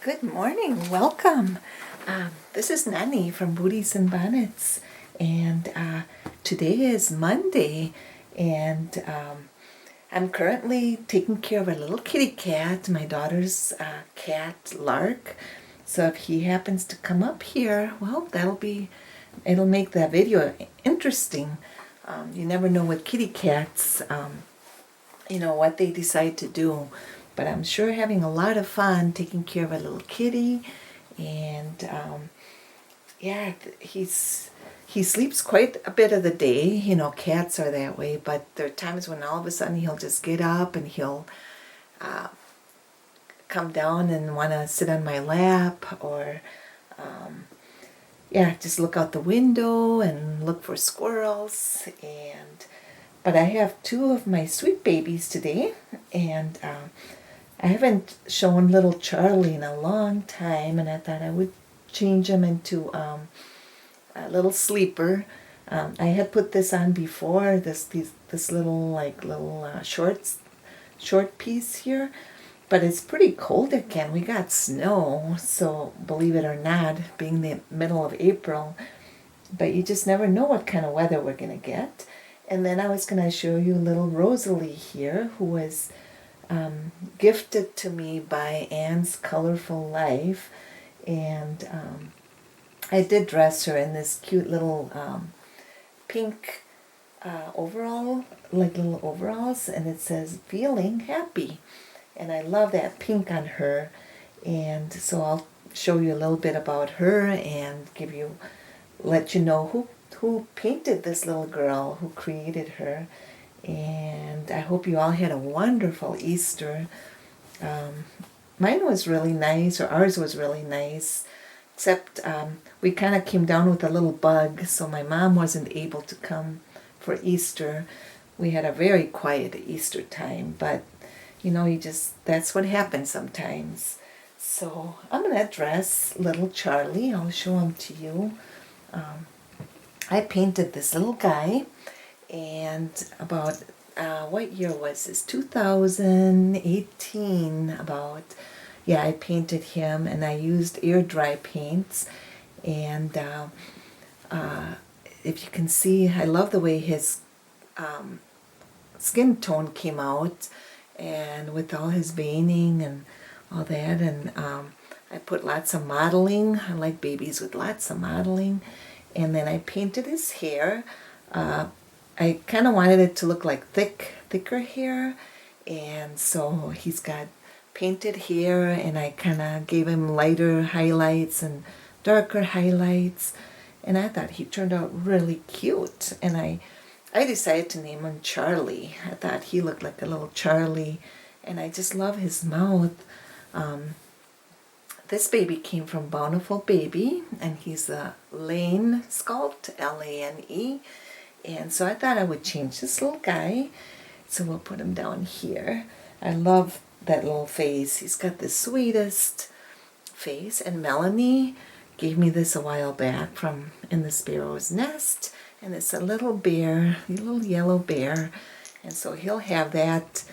Good morning. Welcome. This is Nanny from Booties and Bonnets, and today is Monday, and I'm currently taking care of a little kitty cat, my daughter's cat, Lark. So if he happens to come up here, well, it'll make the video interesting. You never know with kitty cats, what they decide to do. But I'm sure having a lot of fun taking care of a little kitty, and yeah, he sleeps quite a bit of the day. Cats are that way, but there are times when all of a sudden he'll just get up and he'll come down and want to sit on my lap, or just look out the window and look for squirrels. But I have two of my sweet babies today, and I haven't shown little Charlie in a long time, and I thought I would change him into a little sleeper. I had put this on before, this little short piece here, but it's pretty cold again. We got snow, so believe it or not, being the middle of April, but you just never know what kind of weather we're gonna get. And then I was gonna show you little Rosalie here, who was gifted to me by Anne's Colorful Life, and I did dress her in this cute little pink overall, like little overalls, and it says "Feeling Happy," and I love that pink on her. And so I'll show you a little bit about her and let you know who painted this little girl, who created her. And I hope you all had a wonderful Easter. Mine was really nice, or ours was really nice, except we kind of came down with a little bug, so my mom wasn't able to come for Easter. We had a very quiet Easter time, but that's what happens sometimes. So I'm going to dress little Charlie. I'll show him to you. I painted this little guy, and about what year was this? 2018 about. Yeah, I painted him, and I used air dry paints. And if you can see, I love the way his skin tone came out, and with all his veining and all that. And I put lots of modeling. I like babies with lots of modeling. And then I painted his hair. I kind of wanted it to look like thicker hair, and so he's got painted hair, and I kind of gave him lighter highlights and darker highlights, and I thought he turned out really cute. And I decided to name him Charlie. I thought he looked like a little Charlie, and I just love his mouth. This baby came from Bountiful Baby, and he's a Lane sculpt, Lane. And so I thought I would change this little guy. So we'll put him down here. I love that little face. He's got the sweetest face. And Melanie gave me this a while back from In the Sparrow's Nest. And it's a little bear, a little yellow bear. And so he'll have that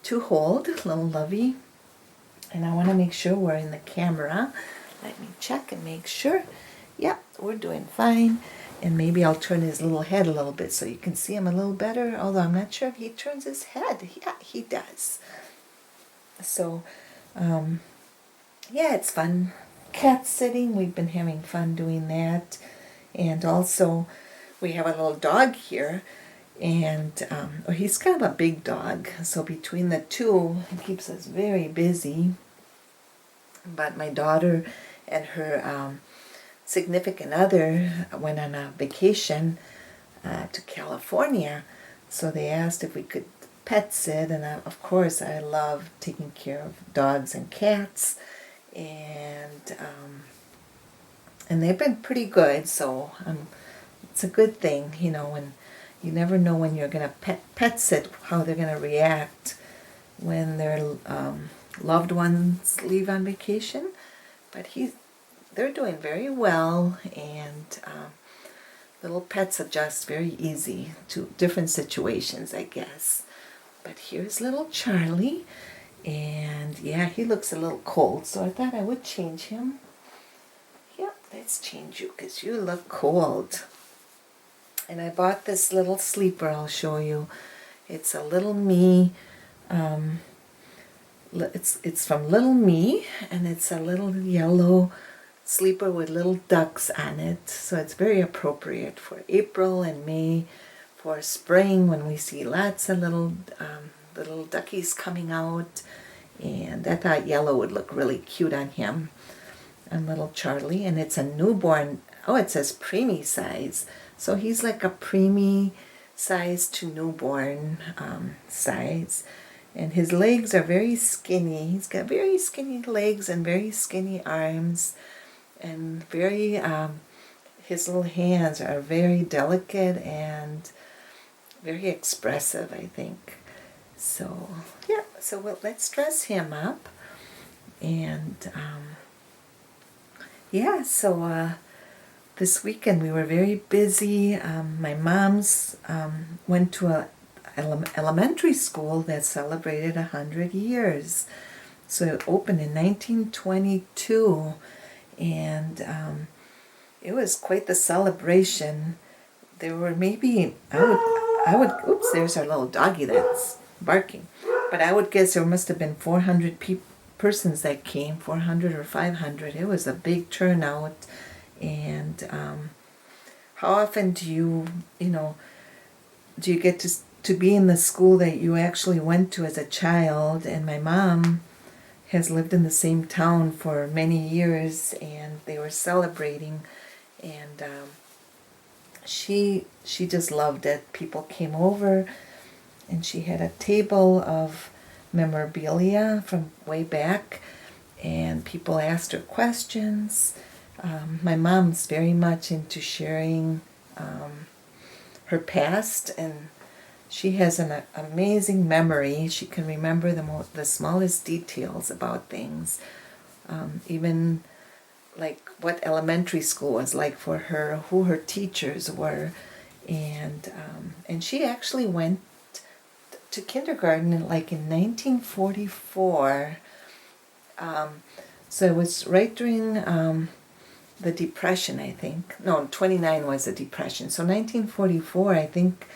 to hold, little Lovey. And I want to make sure we're in the camera. Let me check and make sure. Yep, we're doing fine. And maybe I'll turn his little head a little bit so you can see him a little better, although I'm not sure if he turns his head. Yeah, he does. So, it's fun cat sitting. We've been having fun doing that. And also, we have a little dog here, and he's kind of a big dog. So between the two, it keeps us very busy. But my daughter and her significant other went on a vacation to California, so they asked if we could pet sit, and of course I love taking care of dogs and cats, and they've been pretty good, so it's a good thing, when you never know when you're going to pet sit, how they're going to react when their loved ones leave on vacation. But they're doing very well, and little pets adjust very easy to different situations, I guess. But here's little Charlie, And yeah, he looks a little cold, so I thought I would change him. Yep, let's change you because you look cold. And I bought this little sleeper I'll show you. It's a Little Me. It's from Little Me, and it's a little yellow sleeper with little ducks on it. So it's very appropriate for April and May, for spring when we see lots of little duckies coming out. And I thought yellow would look really cute on him, on little Charlie. And it's a newborn. Oh, it says preemie size. So he's like a preemie size to newborn size. And his legs are very skinny. He's got very skinny legs and very skinny arms. And his little hands are very delicate and very expressive, I think. So, yeah, so let's dress him up. And, yeah, so this weekend we were very busy. My mom's went to a elementary school that celebrated 100 years. So it opened in 1922, and it was quite the celebration. There were maybe, oops, there's our little doggy that's barking. But I would guess there must have been 400 persons that came, 400 or 500. It was a big turnout. And how often do you get to be in the school that you actually went to as a child? And my mom has lived in the same town for many years, and they were celebrating, and she just loved it. People came over, and she had a table of memorabilia from way back, and people asked her questions. My mom's very much into sharing her past, and she has an amazing memory. She can remember the smallest details about things, even like what elementary school was like for her, who her teachers were, and she actually went to kindergarten like in 1944. So it was right during the Depression, I think. No, 29 was the Depression. So 1944, I think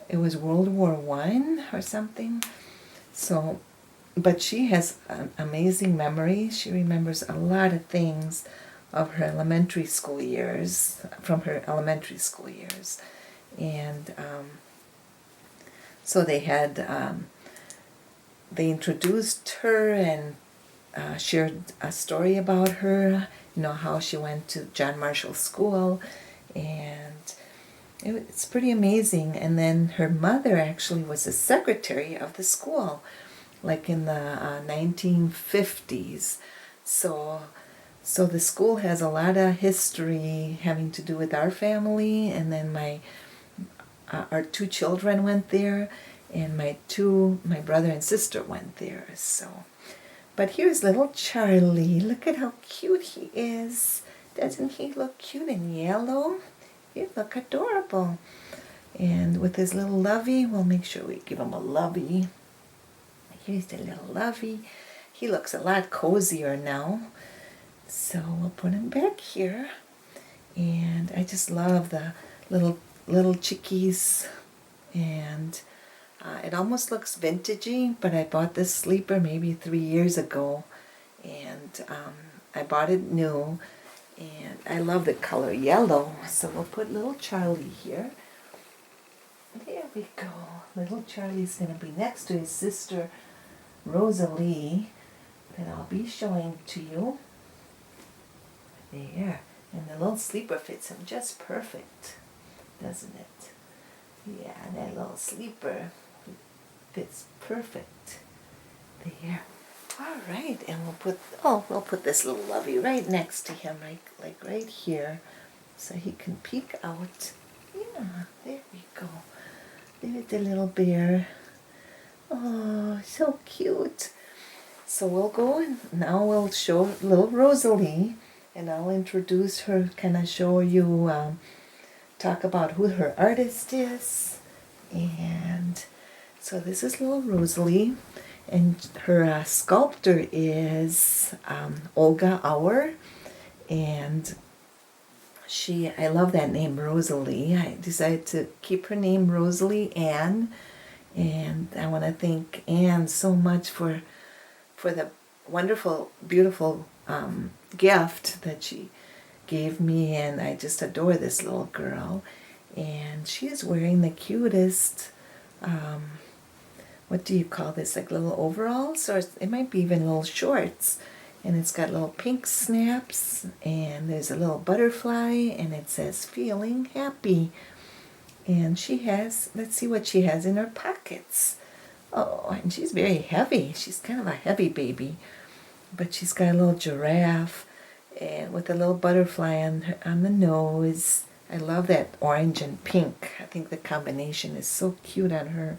it was World War I or something. So, but she has an amazing memory. She remembers a lot of things of her elementary school years, from her elementary school years. And so they introduced her and shared a story about her, how she went to John Marshall School, and it's pretty amazing. And then her mother actually was the secretary of the school, like in the 1950s. So the school has a lot of history having to do with our family, and then our two children went there, and my brother and sister went there. So, but here's little Charlie. Look at how cute he is. Doesn't he look cute in yellow? You look adorable. And with his little lovey, we'll make sure we give him a lovey. Here's the little lovey. He looks a lot cozier now. So we'll put him back here. And I just love the little chickies. And it almost looks vintagey, but I bought this sleeper maybe 3 years ago. And I bought it new. And I love the color yellow. So we'll put little Charlie here. There we go. Little Charlie's going to be next to his sister Rosalie, that I'll be showing to you. There. And the little sleeper fits him just perfect, doesn't it? Yeah, that little sleeper fits perfect. There. All right, and we'll put this little lovey right next to him, like right here, so he can peek out. Yeah, there we go. There's the little bear. Oh, so cute. So we'll go and now we'll show little Rosalie, and I'll introduce her, kind of show you, talk about who her artist is. And so this is little Rosalie, And her sculptor is Olga Auer, and I love that name, Rosalie. I decided to keep her name Rosalie Ann, and I want to thank Anne so much for the wonderful, beautiful gift that she gave me, and I just adore this little girl. And she is wearing the cutest, what do you call this, like little overalls, or it might be even little shorts. And it's got little pink snaps, and there's a little butterfly, and it says feeling happy. And she has, let's see what she has in her pockets. Oh, and she's very heavy. She's kind of a heavy baby. But she's got a little giraffe and with a little butterfly on the nose. I love that orange and pink. I think the combination is so cute on her.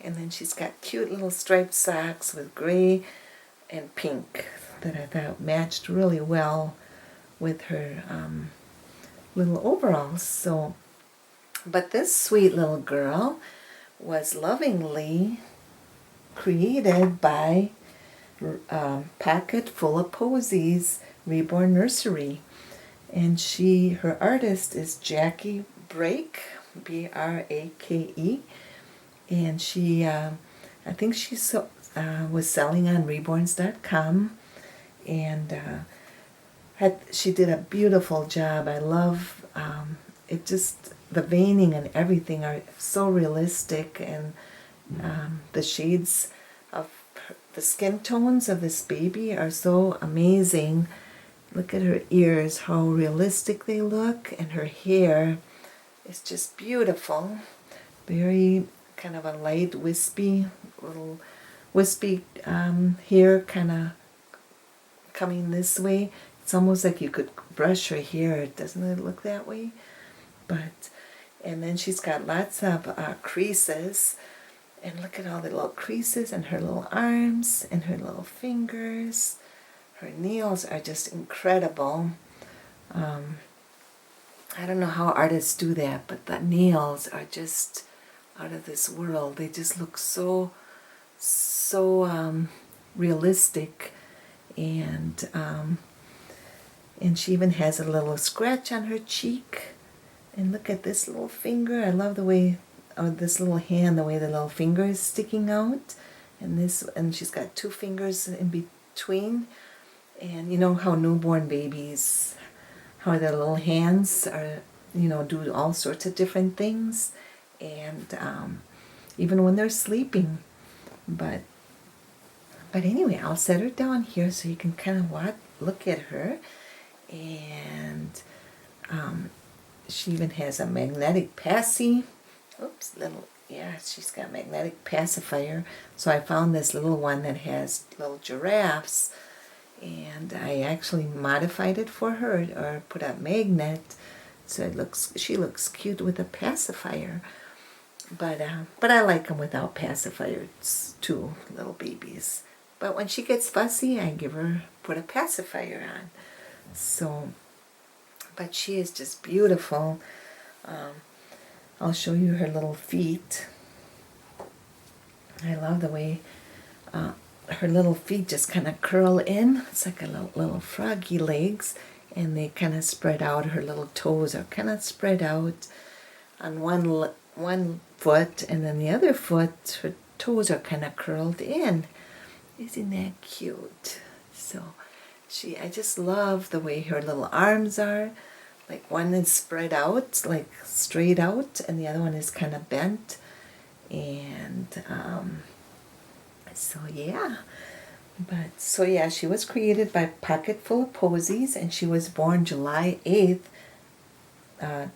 And then she's got cute little striped socks with gray and pink that I thought matched really well with her little overalls. So, but this sweet little girl was lovingly created by Pocket Full of Posies Reborn Nursery, and her artist is Jackie Brake, Brake, and she I think she was selling on reborns.com, and she did a beautiful job. I love it. Just the veining and everything are so realistic, and the shades of the skin tones of this baby are so amazing. Look at her ears, how realistic they look, and her hair is just beautiful. Very kind of a light, little wispy hair kind of coming this way. It's almost like you could brush her hair. Doesn't it look that way? And then she's got lots of creases. And look at all the little creases in her little arms and her little fingers. Her nails are just incredible. I don't know how artists do that, but the nails are just out of this world. They just look so realistic. And she even has a little scratch on her cheek. And look at this little finger. I love the way, or this little hand, the way the little finger is sticking out. And she's got two fingers in between. And you know how newborn babies, how their little hands are, do all sorts of different things. And even when they're sleeping. But anyway, I'll set her down here so you can kind of look at her. And she even has a magnetic passy. She's got a magnetic pacifier. So I found this little one that has little giraffes, and I actually modified it for her, or put a magnet, so she looks cute with a pacifier. But I like them without pacifiers too, little babies. But when she gets fussy, I put a pacifier on. So, but she is just beautiful. I'll show you her little feet. I love the way her little feet just kind of curl in. It's like a little froggy legs, and they kind of spread out. Her little toes are kind of spread out on one foot, and then the other foot, her toes are kind of curled in. Isn't that cute? So I just love the way her little arms are. Like one is spread out, like straight out, and the other one is kind of bent. And she was created by Pocket Full of Posies, and she was born July 8th,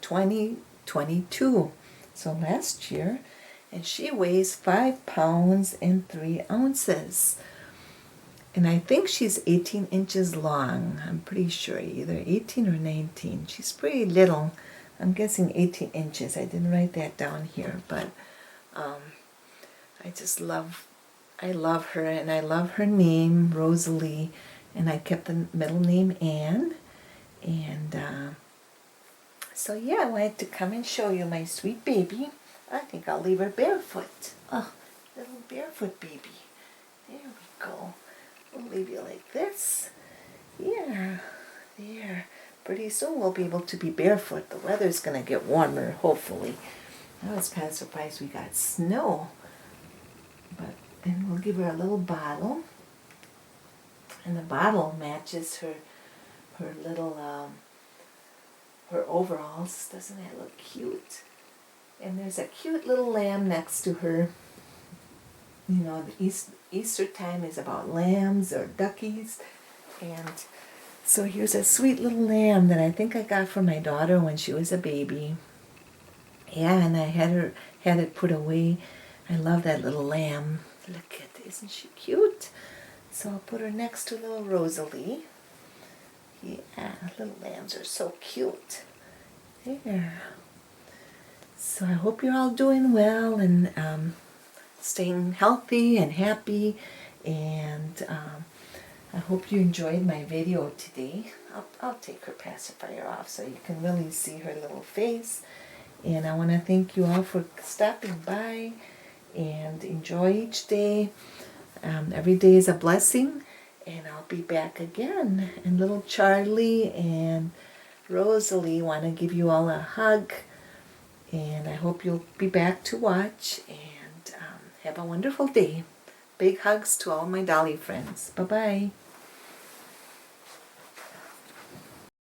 2022. So last year. And she weighs 5 pounds and 3 ounces. And I think she's 18 inches long. I'm pretty sure, either 18 or 19. She's pretty little. I'm guessing 18 inches. I didn't write that down here, but I love her, and I love her name, Rosalie, and I kept the middle name Anne. And I wanted to come and show you my sweet baby. I think I'll leave her barefoot. Oh, little barefoot baby. There we go. We'll leave you like this. Yeah, there. Pretty soon we'll be able to be barefoot. The weather's going to get warmer, hopefully. I was kind of surprised we got snow. And we'll give her a little bottle. And the bottle matches her little, her overalls. Doesn't that look cute? And there's a cute little lamb next to her. You know, the Easter time is about lambs or duckies. And so here's a sweet little lamb that I think I got for my daughter when she was a baby. Yeah, and I had it put away. I love that little lamb. Look at, isn't she cute? So I'll put her next to little Rosalie. Yeah, little lambs are so cute. There. So I hope you're all doing well and staying healthy and happy. And I hope you enjoyed my video today. I'll take her pacifier off so you can really see her little face. And I want to thank you all for stopping by and enjoy each day. Every day is a blessing, and I'll be back again. And little Charlie and Rosalie want to give you all a hug, and I hope you'll be back to watch, and have a wonderful day. Big hugs to all my Dolly friends. Bye-bye.